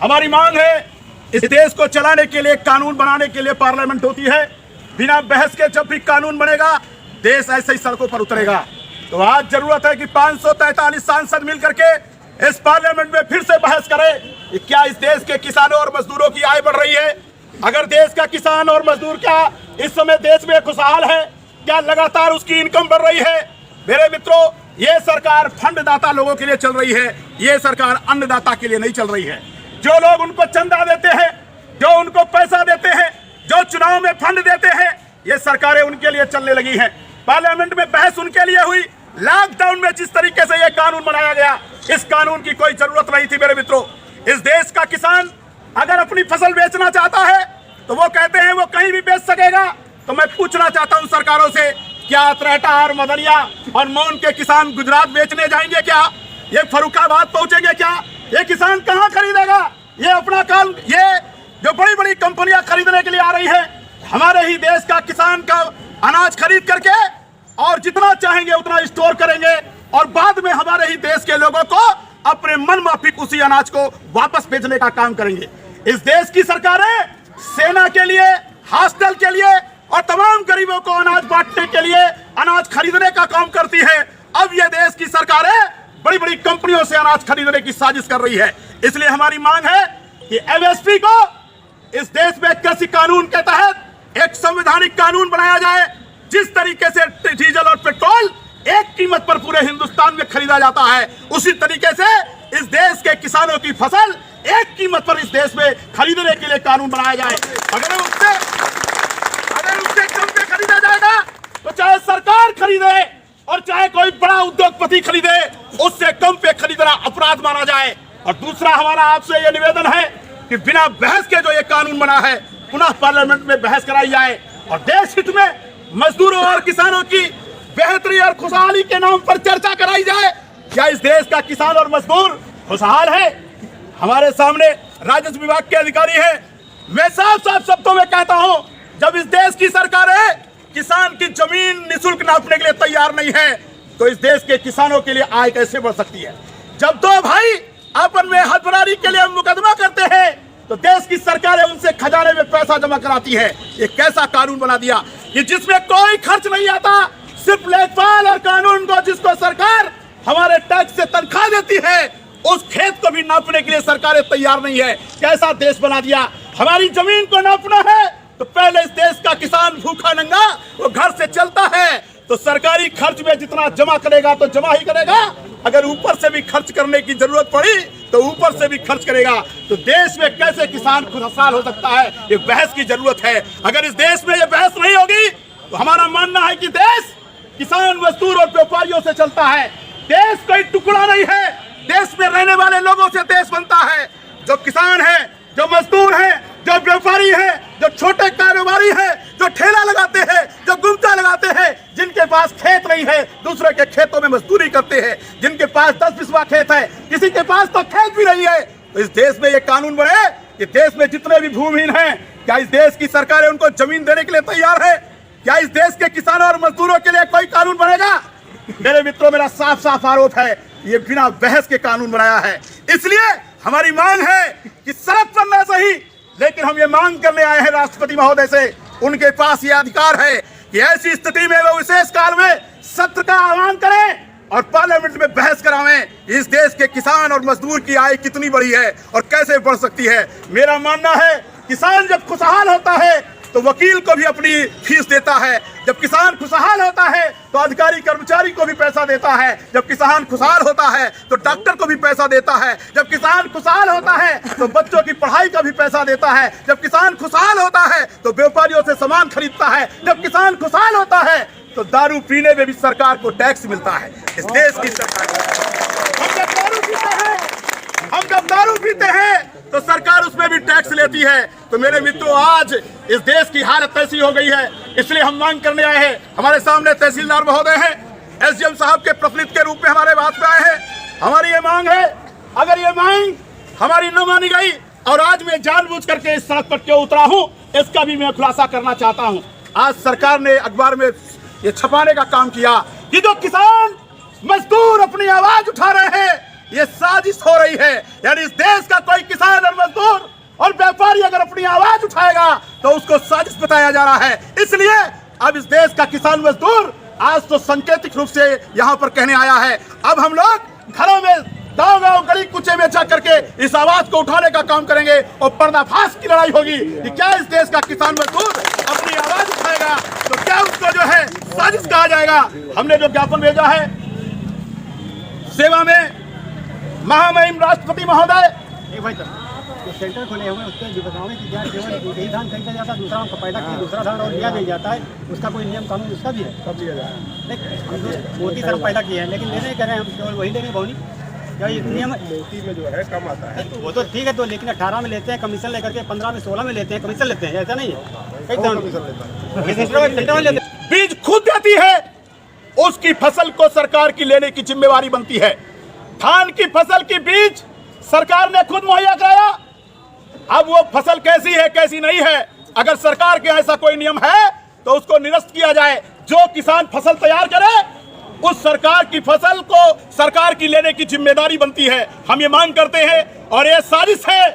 हमारी मांग है, इस देश को चलाने के लिए, कानून बनाने के लिए पार्लियामेंट होती है। बिना बहस के जब भी कानून बनेगा देश ऐसे ही सड़कों पर उतरेगा। तो आज जरूरत है कि 543 सांसद मिलकर के इस पार्लियामेंट में फिर से बहस करें कि क्या इस देश के किसानों और मजदूरों की आय बढ़ रही है। अगर देश का किसान और मजदूर क्या इस समय देश में खुशहाल है, क्या लगातार उसकी इनकम बढ़ रही है। मेरे मित्रों, ये सरकार फंडदाता लोगों के लिए चल रही है, ये सरकार अन्नदाता के लिए नहीं चल रही है। जो लोग उनको चंदा देते हैं, जो उनको पैसा देते हैं, जो चुनाव में फंड देते हैं, ये सरकारें उनके लिए चलने लगी हैं। पार्लियामेंट में बहस उनके लिए हुई। लॉकडाउन में जिस तरीके से ये कानून बनाया गया, इस कानून की कोई जरूरत नहीं थी। मेरे मित्रों, इस देश का किसान अगर अपनी फसल बेचना चाहता है तो वो कहते हैं वो कहीं भी बेच सकेगा। तो मैं पूछना चाहता हूं सरकारों से, क्या अतरेटा और मदनिया और मौन के किसान गुजरात बेचने जाएंगे क्या? ये फरुखाबाद पहुंचेंगे क्या? ये किसान कहां खरीदेगा? ये अपना काम, ये जो बड़ी बड़ी कंपनियां खरीदने के लिए आ रही है, हमारे ही देश का किसान का अनाज खरीद करके और जितना चाहेंगे उतना स्टोर करेंगे और बाद में हमारे ही देश के लोगों को अपने मन माफिक उसी अनाज को वापस भेजने का काम करेंगे। इस देश की सरकारें सेना के लिए, हॉस्टल के लिए और तमाम गरीबों को अनाज बांटने के लिए अनाज खरीदने का काम करती है। अब ये देश की सरकारें बड़ी बड़ी कंपनियों से अनाज खरीदने की साजिश कर रही है। इसलिए हमारी मांग है कि एमएसपी को इस देश में कृषि कानून के तहत एक संवैधानिक कानून बनाया जाए। जिस तरीके से डीजल और पेट्रोल एक कीमत पर पूरे हिंदुस्तान में खरीदा जाता है, उसी तरीके से इस देश के किसानों की फसल एक कीमत पर इस देश में खरीदने के लिए कानून बनाया जाए। अगर उससे कम पे खरीदा जाएगा तो चाहे सरकार खरीदे और चाहे कोई बड़ा उद्योगपति खरीदे, उससे कम पे खरीदना अपराध माना जाए। और दूसरा हमारा आपसे यह निवेदन है कि बिना बहस के जो ये कानून बना है, पुनः पार्लियामेंट में बहस कराई जाए और देश हित में मजदूरों और किसानों की बेहतरी और खुशहाली के नाम पर चर्चा कराई जाए। क्या इस देश का किसान और मजदूर खुशहाल है? हमारे सामने राजस्व विभाग के अधिकारी हैं। मैं साफ साफ शब्दों में कहता हूं, जब इस देश की सरकारें किसान की जमीन निःशुल्क नापने के लिए तैयार नहीं है, तो इस देश के किसानों के लिए आय कैसे बढ़ सकती है? जब दो भाई आपस में हथबरारी के लिए मुकदमा करते हैं तो देश की सरकारें उनसे खजाने में पैसा जमा कराती है। ये कैसा कानून बना दिया कि जिसमें कोई खर्च नहीं आता, सिर्फ लेखपाल और कानून को, जिसको सरकार हमारे टैक्स से तनख्वाह देती है, उस खेत को भी नापने के लिए सरकारें तैयार नहीं है। कैसा देश बना दिया। हमारी जमीन को नापना है तो पहले इस देश का किसान भूखा नंगा वो घर से चलता है, तो सरकारी खर्च में जितना जमा करेगा तो जमा ही करेगा। अगर ऊपर से भी खर्च करने की जरूरत पड़ी तो ऊपर से भी खर्च करेगा। तो देश में कैसे किसान खुशहाल हो सकता है? ये बहस की जरूरत है। अगर इस देश में ये बहस नहीं होगी तो हमारा मानना है कि देश किसान, मजदूर और व्यापारियों से चलता है। देश कोई टुकड़ा नहीं है, देश में रहने वाले लोगों से देश बनता है। जो किसान है, जो मजदूर है, जो व्यापारी है, जो छोटे कारोबारी है, जो ठेला लगाते हैं, जो गुमटा लगाते हैं, जिनके पास खेत नहीं है, दूसरे के खेतों में मजदूरी करते हैं, जिनके पास 10 बिस्वा खेत है, किसी के पास तो खेत भी नहीं है। तो इस देश में ये कानून बने कि देश में जितने भी भूमिहीन हैं, क्या इस देश की सरकारें उनको जमीन देने के लिए तैयार है? क्या इस देश के किसानों और मजदूरों के लिए कोई कानून बनेगा? मेरे मित्रों, मेरा साफ साफ आरोप है, ये बिना बहस के कानून बनाया है। इसलिए हमारी मांग है कि शरत पर न सही, लेकिन हम ये मांग करने आए हैं राष्ट्रपति महोदय से, उनके पास ये अधिकार है कि ऐसी स्थिति में वो विशेष काल में सत्र का आह्वान करें और पार्लियामेंट में बहस करावें। इस देश के किसान और मजदूर की आय कितनी बड़ी है और कैसे बढ़ सकती है। मेरा मानना है, किसान जब खुशहाल होता है तो वकील को भी अपनी फीस देता है। जब किसान खुशहाल होता है तो अधिकारी कर्मचारी को भी पैसा देता है। जब किसान खुशहाल होता है तो डॉक्टर को भी पैसा देता है। जब किसान खुशहाल होता है तो बच्चों की पढ़ाई का भी पैसा देता है। जब किसान खुशहाल होता है तो व्यापारियों से सामान खरीदता है। जब किसान खुशहाल होता है तो दारू पीने में भी सरकार को टैक्स मिलता है। इस देश की सरकार, हम जब दारू पीते हैं तो सरकार उसमें भी टैक्स लेती है। तो मेरे मित्रों, आज इस देश की हालत ऐसी हो गई है, इसलिए हम मांग करने आए हैं। हमारे सामने तहसीलदार महोदय हैं, एसडीएम साहब के प्रतिनिधि के रूप में हमारे बात में आए हैं। हमारी ये मांग है, अगर ये मांग हमारी न मानी गई और आज मैं जानबूझ करके इस सड़क पर क्यों उतरा हूं, इसका भी मैं खुलासा करना चाहता हूं। आज सरकार ने अखबार में ये छपाने का काम किया कि जो किसान मजदूर अपनी आवाज उठा रहे हैं, ये साजिश हो रही है। यानी इस देश का कोई किसान और मजदूर उठाएगा तो उसको साजिश बताया जा रहा है। इसलिए अब इस देश का किसान मजदूर आज तो सांकेतिक रूप से यहाँ पर कहने आया है। अब हम लोग घरों में, गांव गांव, गली कुचे में जा करके इस आवाज को उठाने का काम करेंगे और पर्दाफाश की लड़ाई होगी कि क्या इस देश का किसान मजदूर अपनी आवाज उठाएगा तो क्या उसको जो है साजिश कहा जाएगा। हमने जो ज्ञापन भेजा है सेवा में महामहिम राष्ट्रपति महोदय, जो सेंटर खुले हुए उसके जो बताओगे कि क्या केवल यही धान खरीदा जाता है, दूसरा पैदा किया दूसरा धान और लिया नहीं जाता है, उसका कोई नियम कानून उसका भी है, कब लिया जाए। लेकिन मोदी सर पैदा किए हैं लेकिन लेने करें हम केवल वही लेंगे बहुनी, क्या ये नियम मोती में जो है कम आता है वो तो ठीक है, तो लेकिन 18 में लेते हैं कमीशन लेकर के, 15 में 16 में लेते हैं कमीशन लेते हैं, ऐसा नहीं है। कई धान सेंटर में लेते हैं। बीज खुद देती है, उसकी फसल को सरकार की लेने की जिम्मेवारी बनती है। धान की फसल की बीज सरकार ने खुद मुहैया कराया। अब वो फसल कैसी है कैसी नहीं है, अगर सरकार के ऐसा कोई नियम है तो उसको निरस्त किया जाए। जो किसान फसल तैयार करे उस सरकार की फसल को सरकार की लेने की जिम्मेदारी बनती है। हम ये मांग करते हैं और ये साजिश है।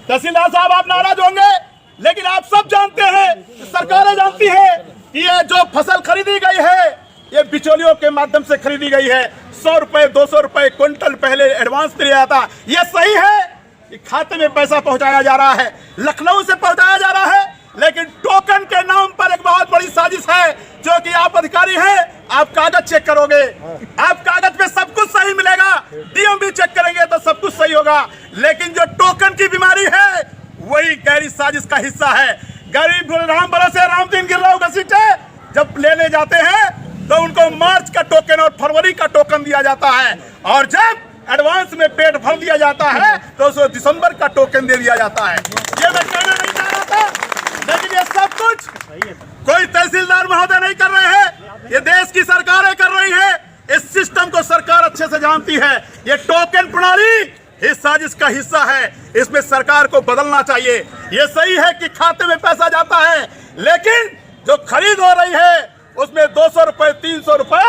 तहसीलदार साहब आप नाराज होंगे लेकिन आप सब जानते हैं, सरकारें जानती है कि ये जो फसल खरीदी गई है ये बिचौलियों के माध्यम से खरीदी गई है। 100 रुपए 200 रुपए क्विंटल पहले एडवांस दिया जाता। ये सही है कि खाते में पैसा पहुंचाया जा रहा है, लखनऊ से पहुंचाया जा रहा है, लेकिन टोकन के नाम पर एक बहुत बड़ी साजिश है। जो कि आप अधिकारी हैं, आप कागज चेक करोगे, आप कागज पे सब कुछ सही मिलेगा, डीएम भी चेक करेंगे तो सब कुछ सही होगा, लेकिन जो टोकन की बीमारी है वही गहरी साजिश का हिस्सा है। गरीब राम भरोसे राम दिन गिर रहा घसीटे जब लेने जाते हैं तो उनको मार्च का टोकन और फरवरी का टोकन दिया जाता है, और जब एडवांस में पेट भर दिया जाता है तो उसको दिसंबर का टोकन दे दिया जाता है। ये मैं कहना नहीं चाह रहा था, लेकिन ये सब कुछ कोई तहसीलदार महोदय नहीं कर रहे हैं, ये देश की सरकारें कर रही है। इस सिस्टम को सरकार अच्छे से जानती है। ये टोकन प्रणाली इस साजिश का हिस्सा है, इसमें सरकार को बदलना चाहिए। ये सही है कि खाते में पैसा जाता है, लेकिन जो खरीद हो रही है उसमें 200 रुपए 300 रुपए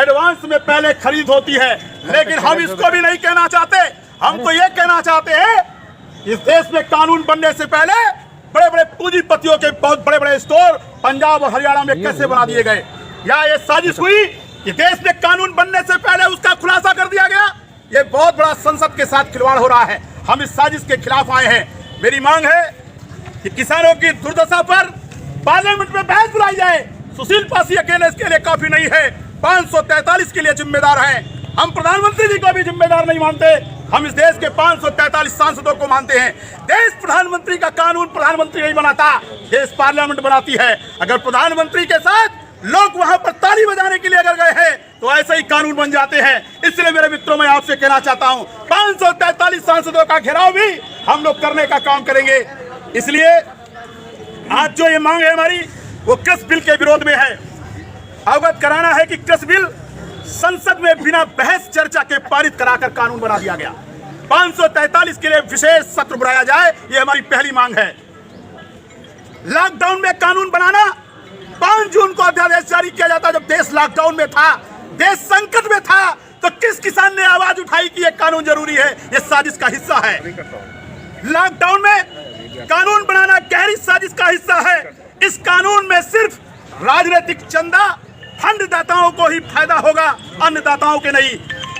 एडवांस में पहले खरीद होती है। लेकिन हम इसको भी नहीं कहना चाहते, हम तो ये कहना चाहते हैं इस देश में कानून बनने से पहले बड़े बड़े पूंजीपतियों के बहुत बड़े बड़े स्टोर पंजाब और हरियाणा में कैसे बना दिए गए, या ये साजिश हुई कि देश में कानून बनने से पहले उसका खुलासा कर दिया गया। ये बहुत बड़ा संसद के साथ खिलवाड़ हो रहा है। हम इस साजिश के खिलाफ आए हैं। मेरी मांग है कि किसानों की दुर्दशा पर पार्लियामेंट में बहस बुलाई जाए। सुशील पासी अकेले इसके लिए काफी नहीं है, 543 के लिए जिम्मेदार है। हम प्रधानमंत्री जी को भी जिम्मेदार नहीं मानते, हम इस देश के 543 सांसदों को मानते हैं। देश प्रधानमंत्री का कानून प्रधानमंत्री नहीं बनाता, देश पार्लियामेंट बनाती है। अगर प्रधानमंत्री के साथ लोग वहां पर ताली बजाने के लिए अगर गए हैं तो ऐसे ही कानून बन जाते हैं। इसलिए मेरे मित्रों, मैं आपसे कहना चाहता हूं 543 सांसदों का घेराव भी हम लोग करने का काम करेंगे। इसलिए आज जो ये मांग है हमारी वो कृषि बिल के विरोध में है। अवगत कराना है कि कृषि बिल संसद में बिना बहस चर्चा के पारित कराकर कानून बना दिया गया। 543 के लिए विशेष सत्र बुलाया जाए, ये हमारी पहली मांग है। लॉकडाउन में कानून बनाना, 5 जून को अध्यादेश जारी किया जाता। जब देश लॉकडाउन में था, देश संकट में था, तो किस किसान ने आवाज उठाई कि ये कानून जरूरी है? ये साजिश का हिस्सा है। लॉकडाउन में कानून बनाना गहरी साजिश का हिस्सा है। इस कानून में सिर्फ राजनीतिक चंदा फंडदाताओं को ही फायदा होगा, अन्नदाताओं के नहीं।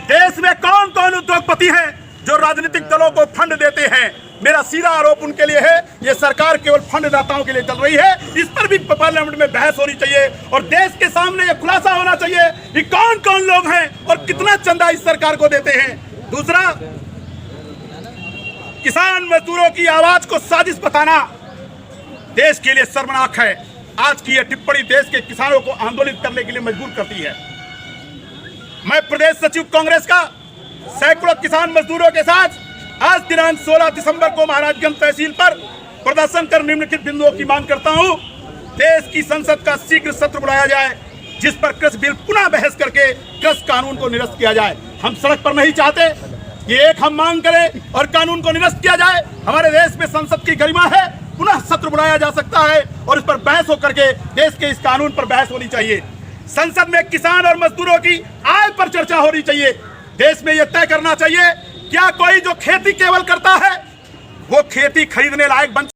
देश में कौन कौन उद्योगपति हैं जो राजनीतिक दलों को फंड देते हैं? मेरा सीधा आरोप उनके लिए है, ये सरकार केवल फंडदाताओं के लिए चल रही है। इस पर भी पार्लियामेंट में बहस होनी चाहिए और देश के सामने ये खुलासा होना चाहिए कि कौन कौन लोग हैं और कितना चंदा इस सरकार को देते हैं। दूसरा, किसान मजदूरों की आवाज को साजिश बताना देश के लिए शर्मनाक है। आज की यह टिप्पणी देश के किसानों को आंदोलित करने के लिए मजबूर करती है। मैं प्रदेश सचिव कांग्रेस का सैकड़ों किसान मजदूरों के साथ आज दिनांक 16 दिसंबर को महाराजगंज तहसील पर प्रदर्शन कर निम्नलिखित बिंदुओं की मांग करता हूं। देश की संसद का शीघ्र सत्र बुलाया जाए जिस पर कृषि बिल पुनः बहस करके कृषि कानून को निरस्त किया जाए। हम सड़क पर नहीं चाहते, ये एक हम मांग करें और कानून को निरस्त किया जाए। हमारे देश में संसद की गरिमा है, पुनः सत्र बुलाया जा सकता है और इस पर बहस होकर के देश के इस कानून पर बहस होनी चाहिए। संसद में किसान और मजदूरों की आय पर चर्चा होनी चाहिए। देश में यह तय करना चाहिए क्या कोई जो खेती केवल करता है वो खेती खरीदने लायक बन